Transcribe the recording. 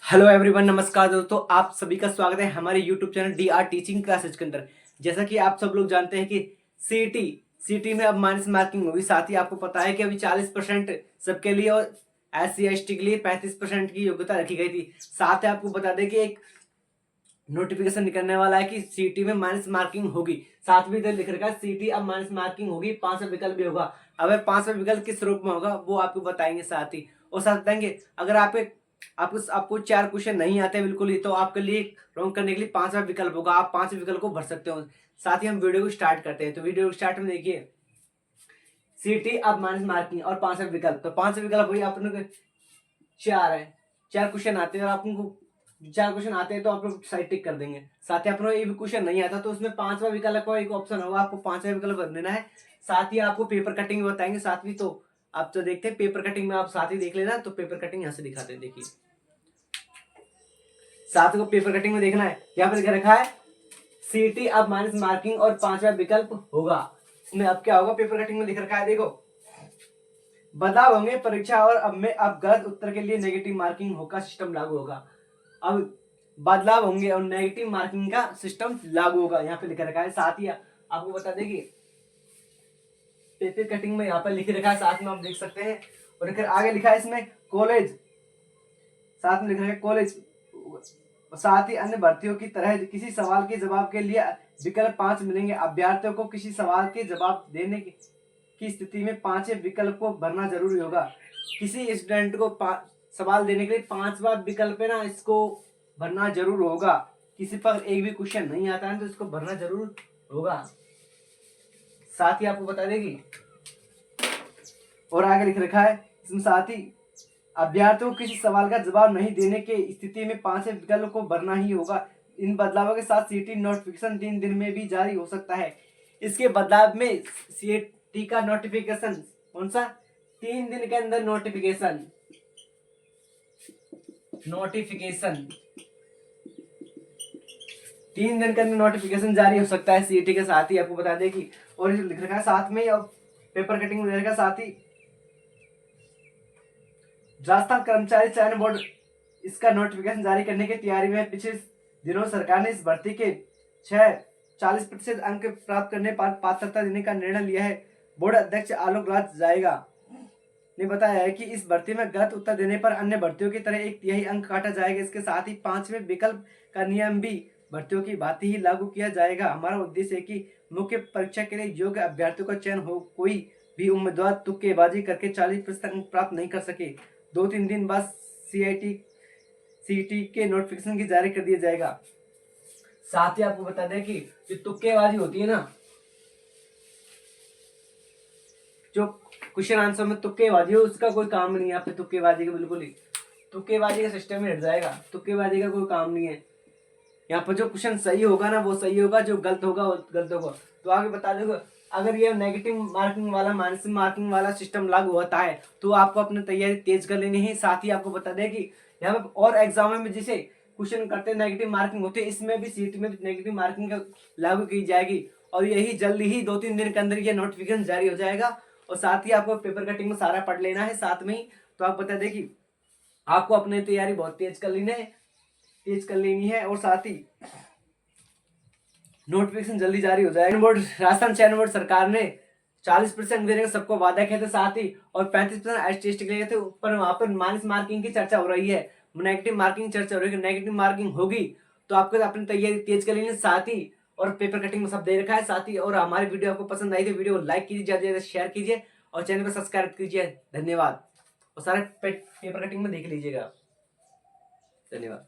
Hello everyone, नमस्कार दोस्तों। आप सभी का स्वागत है हमारे YouTube channel DR teaching classes के अंदर। जैसा कि आप सब लोग जानते हैं कि सीटी में अब माइनस मार्किंग होगी। साथ ही आपको पता है कि अभी 40% सबके लिए और SC ST के लिए 35% की योग्यता रखी गई थी। साथ ही आपको बता दें कि एक नोटिफिकेशन निकलने वाला है कि सीटी में माइनस मार्किंग होगी। साथ में इधर लिख रखा है सीटी अब माइनस मार्किंग होगी, 5वां विकल्प भी होगा। अगर 5वां विकल्प किस रूप में होगा वो आपको बताएंगे साथ ही। और साथ बताएंगे अगर आपको 4 क्वेश्चन नहीं आते बिल्कुल ही, तो आपके लिए रॉन्ग करने के लिए 5वां विकल्प होगा। आप 5 विकल्प को भर सकते हो। साथ ही हम वीडियो को स्टार्ट करते हैं। तो वीडियो को स्टार्ट में देखिए, सीटी अब माइनस मार्किंग और 5वां विकल्प। तो 5वां विकल्प वही अपने को 4 है। 4 क्वेश्चन आते हैं और आपको 4 क्वेश्चन आते हैं तो आप लोग साइड टिक कर देंगे। साथ ही अपना एक भी क्वेश्चन नहीं आता तो उसमें 5वां विकल्प का एक ऑप्शन होगा, आपको 5वां विकल्प भर देना है। साथ ही आपको पेपर कटिंग बताएंगे साथ ही। तो आप तो देखते हैं पेपर कटिंग में, आप साथ ही देख लेना। तो पेपर कटिंग यहाँ से दिखाते हैं, देखिए साथ को पेपर कटिंग में देखना है। यहाँ पर लिखा रखा है सीटी अब माइनस मार्किंग और 5वां विकल्प होगा। इसमें अब क्या होगा, पेपर कटिंग में लिख रखा है, देखो बदलाव होंगे परीक्षा और अब गलत उत्तर के लिए नेगेटिव मार्किंग होगा, सिस्टम लागू होगा। अब बदलाव होंगे और नेगेटिव मार्किंग का सिस्टम लागू होगा, यहाँ पे लिखा रखा है। साथ ही आपको बता दें कि पेपर कटिंग में यहाँ पर लिख रखा है, साथ में आप देख सकते हैं। और फिर आगे लिखा है इसमें कॉलेज, साथ में लिख रखा है कॉलेज। साथ ही अन्य भर्तियों की तरह किसी सवाल के जवाब के लिए विकल्प 5 मिलेंगे। अभ्यर्थियों को किसी सवाल के जवाब देने की स्थिति में 5वें विकल्प को भरना जरूरी होगा। किसी स्टूडेंट को सवाल देने के लिए 5वां विकल्प है ना, इसको भरना जरूर होगा। किसी पर एक भी क्वेश्चन नहीं आता है तो इसको भरना जरूर होगा। साथ ही आपको बता देगी और आगे लिख रखा है इसमें, साथ ही अभ्यर्थियों को किसी सवाल का जवाब नहीं देने के स्थिति में 5वें विकल्प को भरना ही होगा। इन बदलावों के साथ सीटी नोटिफिकेशन 3 दिन में भी जारी हो सकता है। इसके बदलाव में सीटी का नोटिफिकेशन कौन सा, 3 दिन के अंदर नोटिफिकेशन 3 दिन के अंदर नोटिफिकेशन जारी हो सकता है सीटी के। साथ ही आपको बता दें कि और लिख रखा है साथ में, और पेपर कटिंग में लिखा साथ ही राजस्थान कर्मचारी चयन बोर्ड इसका नोटिफिकेशन जारी करने की तैयारी में। पिछले दिनों सरकार ने इस भर्ती के 40% अंक प्राप्त करने पर पात्रता देने का निर्णय लिया है। बोर्ड अध्यक्ष आलोक राज जाएगा ने बताया है कि इस भर्ती में गलत उत्तर देने पर अन्य भर्तियों की तरह 1/3 अंक काटा जाएगा। इसके साथ ही 5वें विकल्प का नियम भी भर्तियों की भांति ही लागू किया जाएगा। हमारा उद्देश्य है कि मुख्य परीक्षा के लिए योग्य अभ्यर्थियों का चयन हो। कोई भी उम्मीदवार तुक्केबाजी करके 40% अंक प्राप्त नहीं कर सके। 2-3 दिन बाद सीटी के नोटिफिकेशन की जारी कर दिया जाएगा। साथ ही आपको बता दें कि जो तुक्केबाजी होती है ना, जो क्वेश्चन आंसर में तुक्केबाजी हो, उसका कोई काम नहीं है। आपने तुक्केबाजी का बिल्कुल ही तुक्केबाजी का सिस्टम ही हट जाएगा। तुक्केबाजी का कोई काम नहीं है। यहाँ पर जो क्वेश्चन सही होगा ना वो सही होगा, जो गलत होगा वो गलत होगा। तो आगे बता दो, अगर ये नेगेटिव मार्किंग वाला माइनस मार्किंग वाला सिस्टम लागू होता है तो आपको अपनी तैयारी तेज कर लेनी है। साथ ही आपको बता दें कि यहाँ पे और एग्जाम में जिसे क्वेश्चन करते हैं नेगेटिव मार्किंग होती है, इसमें भी सीट में नेगेटिव मार्किंग लागू की जाएगी। और यही जल्दी ही 2-3 दिन के अंदर ये नोटिफिकेशन जारी हो जाएगा। और साथ ही आपको पेपर कटिंग में सारा पढ़ लेना है साथ में ही। तो आप बता दें कि आपको अपनी तैयारी बहुत तेज कर लेनी है। और साथ ही नोटिफिकेशन जल्दी जारी हो जाएगा। बोर्ड राजस्थान चयन बोर्ड सरकार ने 40% देने का सबको वादा किया था साथ ही, और 35% ST के लिए थे। पर वहां पर माइनस मार्किंग की चर्चा हो रही है, नेगेटिव मार्किंग चर्चा हो रही है। नेगेटिव मार्किंग होगी तो आपको अपनी तैयारी तेज कर लेनी साथ ही। और पेपर कटिंग में सब दे रखा है साथ ही। और हमारी वीडियो आपको पसंद आई तो वीडियो को लाइक कीजिए, ज्यादा से ज्यादा शेयर कीजिए और चैनल को सब्सक्राइब कीजिए। धन्यवाद। और सारे पेपर कटिंग में देख लीजिएगा। धन्यवाद।